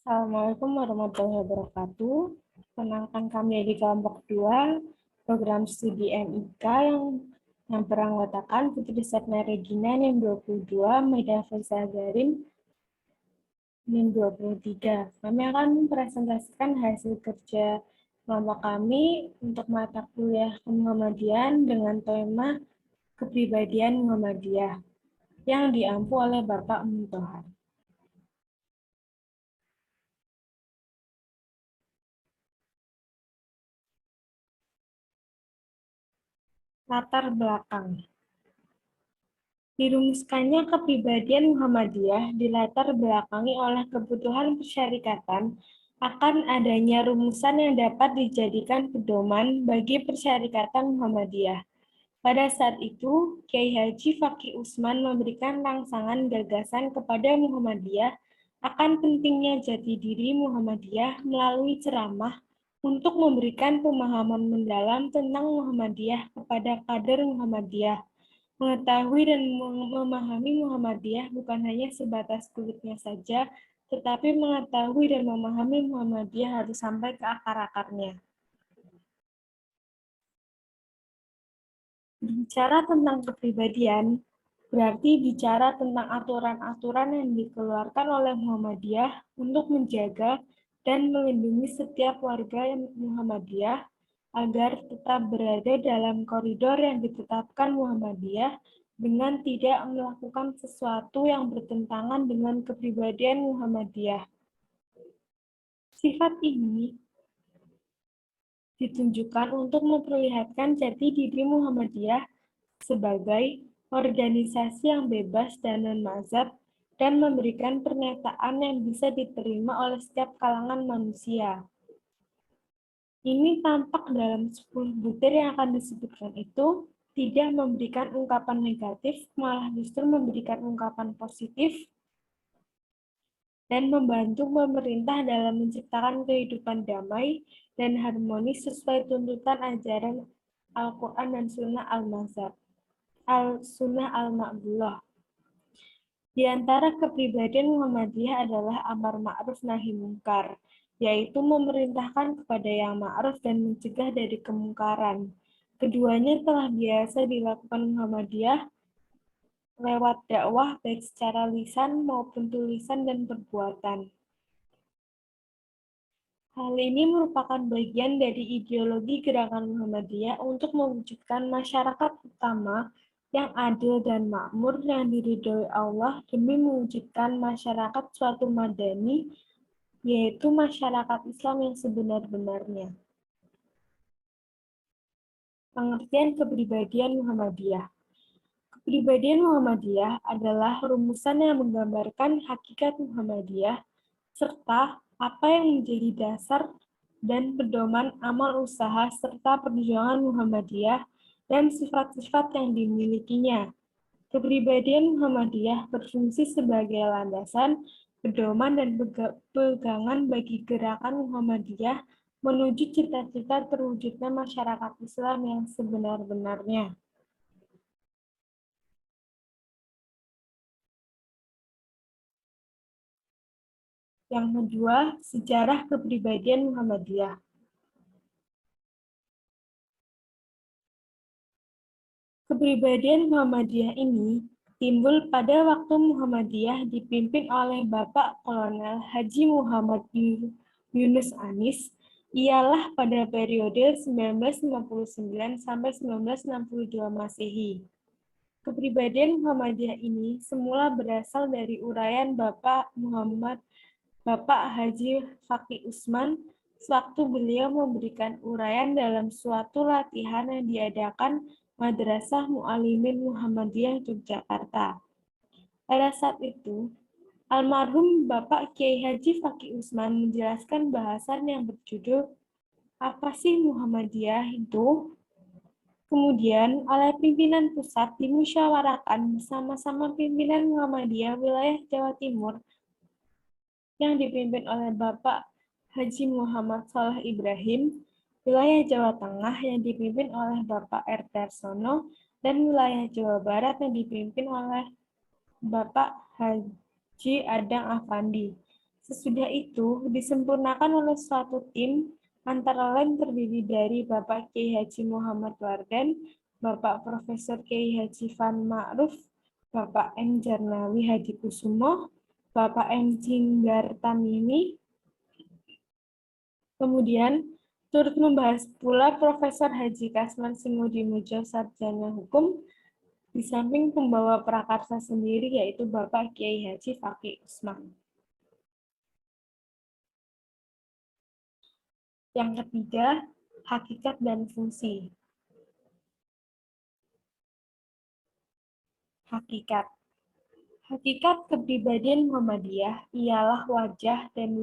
Assalamualaikum warahmatullahi wabarakatuh. Perkenalkan kami di kelompok 2, program studi MIK yang beranggotakan Putri Setna Regina NIM 22, Maida Faisa Garin NIM 23. Kami akan mempresentasikan hasil kerja kelompok kami untuk mata kuliah Muhammadiyah dengan tema Kepribadian Muhammadiyah yang diampu oleh Bapak Muntohar. Latar belakang. Dirumuskannya kepribadian Muhammadiyah dilatar belakangi oleh kebutuhan persyarikatan akan adanya rumusan yang dapat dijadikan pedoman bagi persyarikatan Muhammadiyah. Pada saat itu, Kiai Haji Fakih Usman memberikan rangsangan gagasan kepada Muhammadiyah akan pentingnya jati diri Muhammadiyah melalui ceramah untuk memberikan pemahaman mendalam tentang Muhammadiyah kepada kader Muhammadiyah. Mengetahui dan memahami Muhammadiyah bukan hanya sebatas kulitnya saja, tetapi mengetahui dan memahami Muhammadiyah harus sampai ke akar-akarnya. Bicara tentang kepribadian, berarti bicara tentang aturan-aturan yang dikeluarkan oleh Muhammadiyah untuk menjaga dan melindungi setiap warga Muhammadiyah agar tetap berada dalam koridor yang ditetapkan Muhammadiyah dengan tidak melakukan sesuatu yang bertentangan dengan kepribadian Muhammadiyah. Sifat ini ditunjukkan untuk memperlihatkan jati diri Muhammadiyah sebagai organisasi yang bebas dan non-mazhab dan memberikan pernyataan yang bisa diterima oleh setiap kalangan manusia. Ini tampak dalam 10 butir yang akan disebutkan itu tidak memberikan ungkapan negatif, malah justru memberikan ungkapan positif dan membantu pemerintah dalam menciptakan kehidupan damai dan harmonis sesuai tuntutan ajaran Al-Quran dan Sunnah Al-Mazhab. Al-Sunnah Al-Maqbulah. Di antara kepribadian Muhammadiyah adalah amar ma'ruf nahi mungkar, yaitu memerintahkan kepada yang ma'ruf dan mencegah dari kemungkaran. Keduanya telah biasa dilakukan Muhammadiyah lewat dakwah baik secara lisan maupun tulisan dan perbuatan. Hal ini merupakan bagian dari ideologi gerakan Muhammadiyah untuk mewujudkan masyarakat utama yang adil dan makmur yang diridhoi Allah demi mewujudkan masyarakat suatu madani, yaitu masyarakat Islam yang sebenar-benarnya. Pengertian kepribadian Muhammadiyah. Kepribadian Muhammadiyah adalah rumusan yang menggambarkan hakikat Muhammadiyah serta apa yang menjadi dasar dan pedoman amal usaha serta perjuangan Muhammadiyah dan sifat-sifat yang dimilikinya. Kepribadian Muhammadiyah berfungsi sebagai landasan, pedoman, dan pegangan bagi gerakan Muhammadiyah menuju cita-cita terwujudnya masyarakat Islam yang sebenar-benarnya. Yang kedua, sejarah kepribadian Muhammadiyah. Kepribadian Muhammadiyah ini timbul pada waktu Muhammadiyah dipimpin oleh Bapak Kolonel Haji Muhammad Yunus Anis. Ialah pada periode 1959 sampai 1962 Masehi. Kepribadian Muhammadiyah ini semula berasal dari uraian Bapak Haji Fakih Usman sewaktu beliau memberikan uraian dalam suatu latihan yang diadakan Madrasah Mu'allimin Muhammadiyah Yogyakarta. Pada saat itu, almarhum Bapak Kiai Haji Fakih Usman menjelaskan bahasan yang berjudul "Apa sih Muhammadiyah itu?" Kemudian, oleh pimpinan pusat dimusyawarahkan bersama-sama pimpinan Muhammadiyah wilayah Jawa Timur yang dipimpin oleh Bapak Haji Muhammad Shalih Ibrahim, wilayah Jawa Tengah yang dipimpin oleh Bapak R. Darsono, dan wilayah Jawa Barat yang dipimpin oleh Bapak Haji Adang Afandi. Sesudah itu disempurnakan oleh suatu tim antara lain terdiri dari Bapak Kiai Haji Muhammad Wardan, Bapak Profesor Kiai Haji Fan Ma'ruf, Bapak M. Jarnawi Hadi Kusumo, Bapak M. Jinggar Tamimi. Kemudian turut membahas pula Profesor Haji Kasman Singudi Mujo Sarjana Hukum, di samping pembawa prakarsa sendiri yaitu Bapak Kiai Haji Fakih Usman. Yang ketiga, hakikat dan fungsi. Hakikat. Hakikat kepribadian Muhammadiyah ialah wajah dan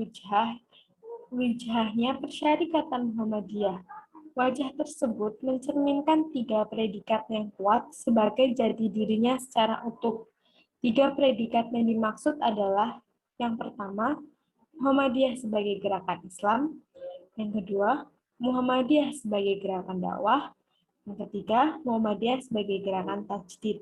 wijhahnya persyarikatan Muhammadiyah. Wajah tersebut mencerminkan 3 predikat yang kuat sebagai jati dirinya secara utuh. 3 predikat yang dimaksud adalah yang pertama, Muhammadiyah sebagai gerakan Islam, yang kedua, Muhammadiyah sebagai gerakan dakwah, yang ketiga, Muhammadiyah sebagai gerakan tajdid.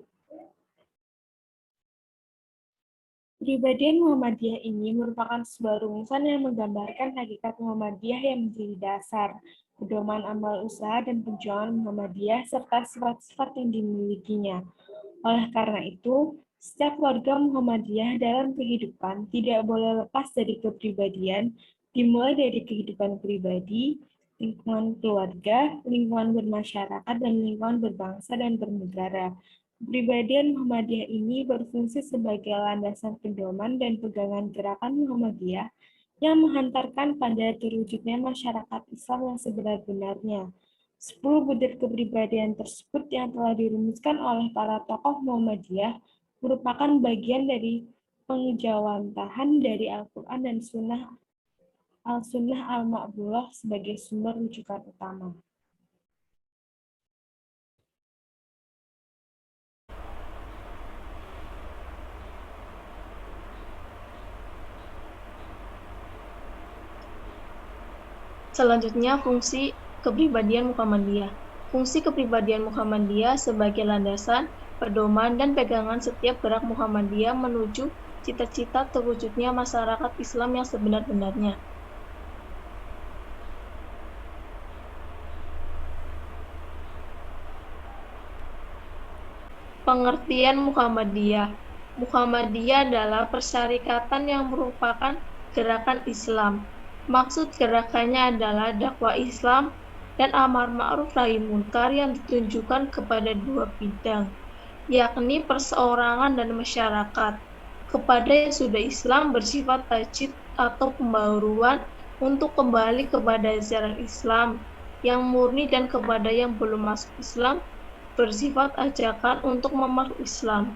Kepribadian Muhammadiyah ini merupakan sebuah rumusan yang menggambarkan hakikat Muhammadiyah yang menjadi dasar, pedoman amal usaha dan perjuangan Muhammadiyah serta sifat-sifat yang dimilikinya. Oleh karena itu, setiap warga Muhammadiyah dalam kehidupan tidak boleh lepas dari kepribadian, dimulai dari kehidupan pribadi, lingkungan keluarga, lingkungan bermasyarakat, dan lingkungan berbangsa dan bernegara. Kepribadian Muhammadiyah ini berfungsi sebagai landasan pedoman dan pegangan gerakan Muhammadiyah yang menghantarkan pada terwujudnya masyarakat Islam yang sebenar-benarnya. 10 butir kepribadian tersebut yang telah dirumuskan oleh para tokoh Muhammadiyah merupakan bagian dari pengejawantahan dari Al-Quran dan Al-Sunnah Al-Maqbulah sebagai sumber rujukan utama. Selanjutnya, fungsi kepribadian Muhammadiyah. Fungsi kepribadian Muhammadiyah sebagai landasan, pedoman, dan pegangan setiap gerak Muhammadiyah menuju cita-cita terwujudnya masyarakat Islam yang sebenar-benarnya. Pengertian Muhammadiyah. Muhammadiyah adalah persyarikatan yang merupakan gerakan Islam. Maksud gerakannya adalah dakwah Islam dan amar ma'ruf nahi munkar yang ditunjukkan kepada 2 bidang, yakni perseorangan dan masyarakat. Kepada yang sudah Islam bersifat tajdid atau pembaruan untuk kembali kepada ajaran Islam yang murni, dan kepada yang belum masuk Islam bersifat ajakan untuk memeluk Islam.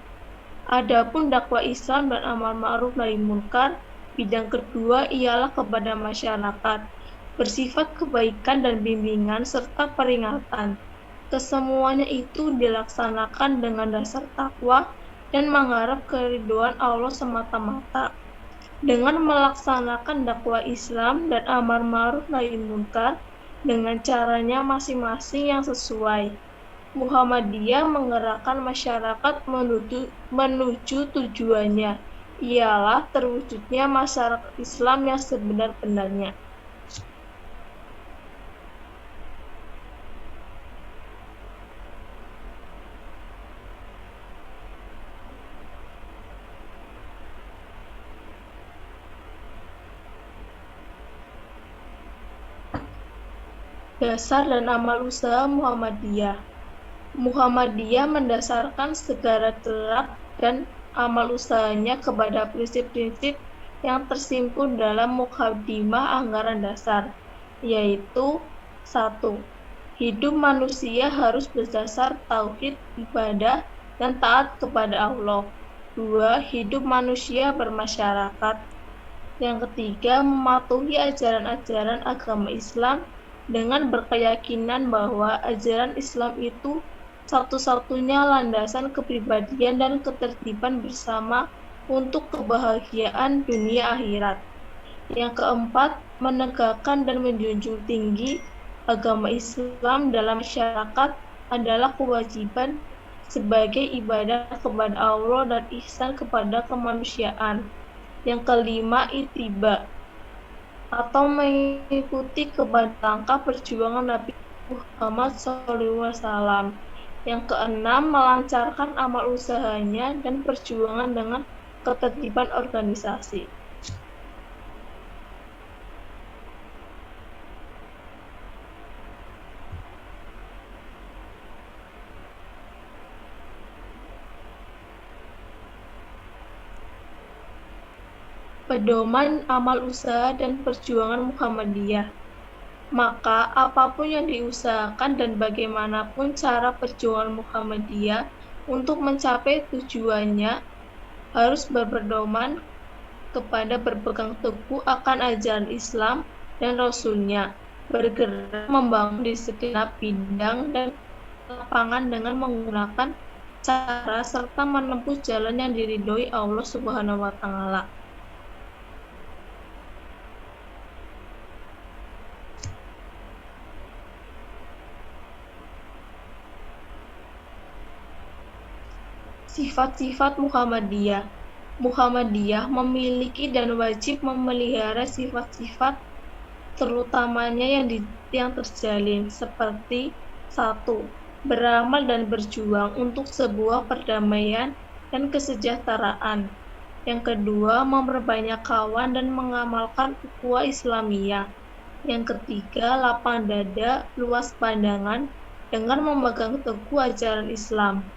Adapun dakwah Islam dan amar ma'ruf nahi munkar, bidang kedua ialah kepada masyarakat, bersifat kebaikan dan bimbingan serta peringatan. Kesemuanya itu dilaksanakan dengan dasar takwa dan mengharap keridhaan Allah semata-mata. Dengan melaksanakan dakwah Islam dan amar ma'ruf nahi munkar dengan caranya masing-masing yang sesuai, Muhammadiyah menggerakkan masyarakat menuju tujuannya, ialah terwujudnya masyarakat Islam yang sebenar-benarnya. Dasar dan amal usaha Muhammadiyah. Muhammadiyah mendasarkan segala gerak dan amal usahanya kepada prinsip-prinsip yang tersimpun dalam muqaddimah anggaran dasar, yaitu 1. Hidup manusia harus berdasar tauhid, ibadah, dan taat kepada Allah. 2. Hidup manusia bermasyarakat. Yang ketiga, mematuhi ajaran-ajaran agama Islam dengan berkeyakinan bahwa ajaran Islam itu satu-satunya landasan kepribadian dan ketertiban bersama untuk kebahagiaan dunia akhirat. Yang keempat, menegakkan dan menjunjung tinggi agama Islam dalam masyarakat adalah kewajiban sebagai ibadah kepada Allah dan ihsan kepada kemanusiaan. Yang kelima, ittiba atau mengikuti kepada langkah perjuangan Nabi Muhammad SAW. Yang keenam, melancarkan amal usahanya dan perjuangan dengan ketertiban organisasi. Pedoman amal usaha dan perjuangan Muhammadiyah. Maka apapun yang diusahakan dan bagaimanapun cara perjuangan Muhammadiyah untuk mencapai tujuannya harus berpedoman kepada berpegang teguh akan ajaran Islam dan Rasul-Nya, bergerak membangun di segenap bidang dan lapangan dengan menggunakan cara serta menempuh jalan yang diridhoi Allah Subhanahu wa Ta'ala. Sifat-sifat Muhammadiyah. Muhammadiyah memiliki dan wajib memelihara sifat-sifat terutamanya yang terjalin seperti 1. Beramal dan berjuang untuk sebuah perdamaian dan kesejahteraan. Yang kedua, memperbanyak kawan dan mengamalkan ukhuwah Islamiyah. Yang ketiga, lapang dada, luas pandangan dengan memegang teguh ajaran Islam.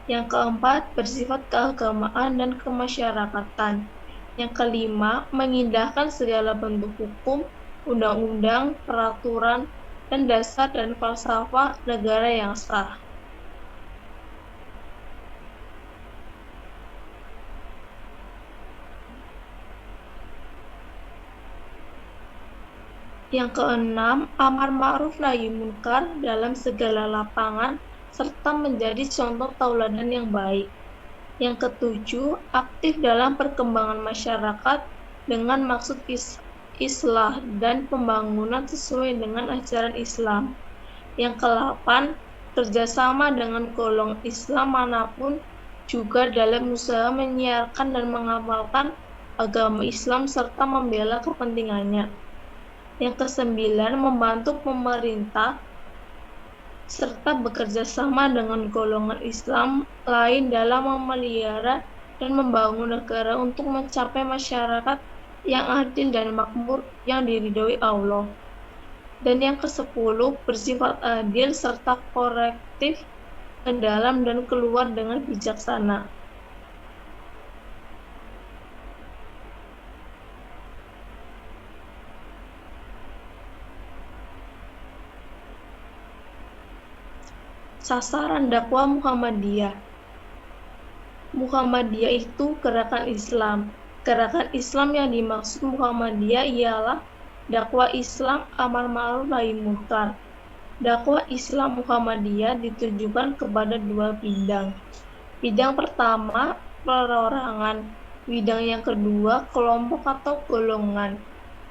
Yang keempat, bersifat keagamaan dan kemasyarakatan. Yang kelima, mengindahkan segala bentuk hukum, undang-undang, peraturan, dan dasar dan falsafah negara yang sah. Yang keenam, amar ma'ruf nahi munkar dalam segala lapangan serta menjadi contoh tauladan yang baik. Yang ketujuh, aktif dalam perkembangan masyarakat dengan maksud islah dan pembangunan sesuai dengan ajaran Islam. Yang kedelapan, kerjasama dengan golongan Islam manapun juga dalam usaha menyiarkan dan mengamalkan agama Islam serta membela kepentingannya. Yang kesembilan, membantu pemerintah serta bekerja sama dengan golongan Islam lain dalam memelihara dan membangun negara untuk mencapai masyarakat yang adil dan makmur yang diridhoi Allah. Dan yang ke-10, bersifat adil serta korektif ke dalam dan keluar dengan bijaksana. Sasaran dakwah Muhammadiyah. Muhammadiyah itu gerakan Islam. Gerakan Islam yang dimaksud Muhammadiyah ialah dakwah Islam, amar ma'ruf nahi munkar. Dakwah Islam Muhammadiyah ditujukan kepada dua bidang. Bidang pertama, perorangan. Bidang yang kedua, kelompok atau golongan.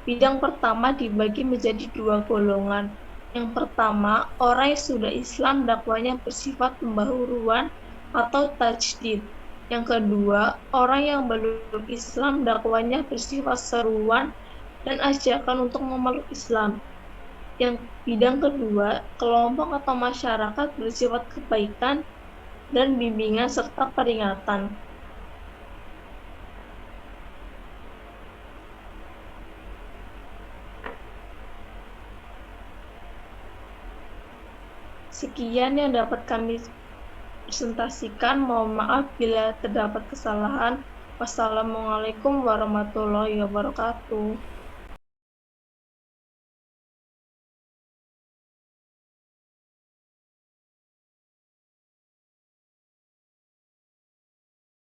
Bidang pertama dibagi menjadi dua golongan. Yang pertama, orang yang sudah Islam dakwanya bersifat pembaharuan atau tajdid. Yang kedua, orang yang belum Islam dakwanya bersifat seruan dan ajakan untuk memeluk Islam. Yang bidang kedua, kelompok atau masyarakat bersifat kebaikan dan bimbingan serta peringatan. Sekian yang dapat kami presentasikan. Mohon maaf bila terdapat kesalahan. Wassalamualaikum warahmatullahi wabarakatuh.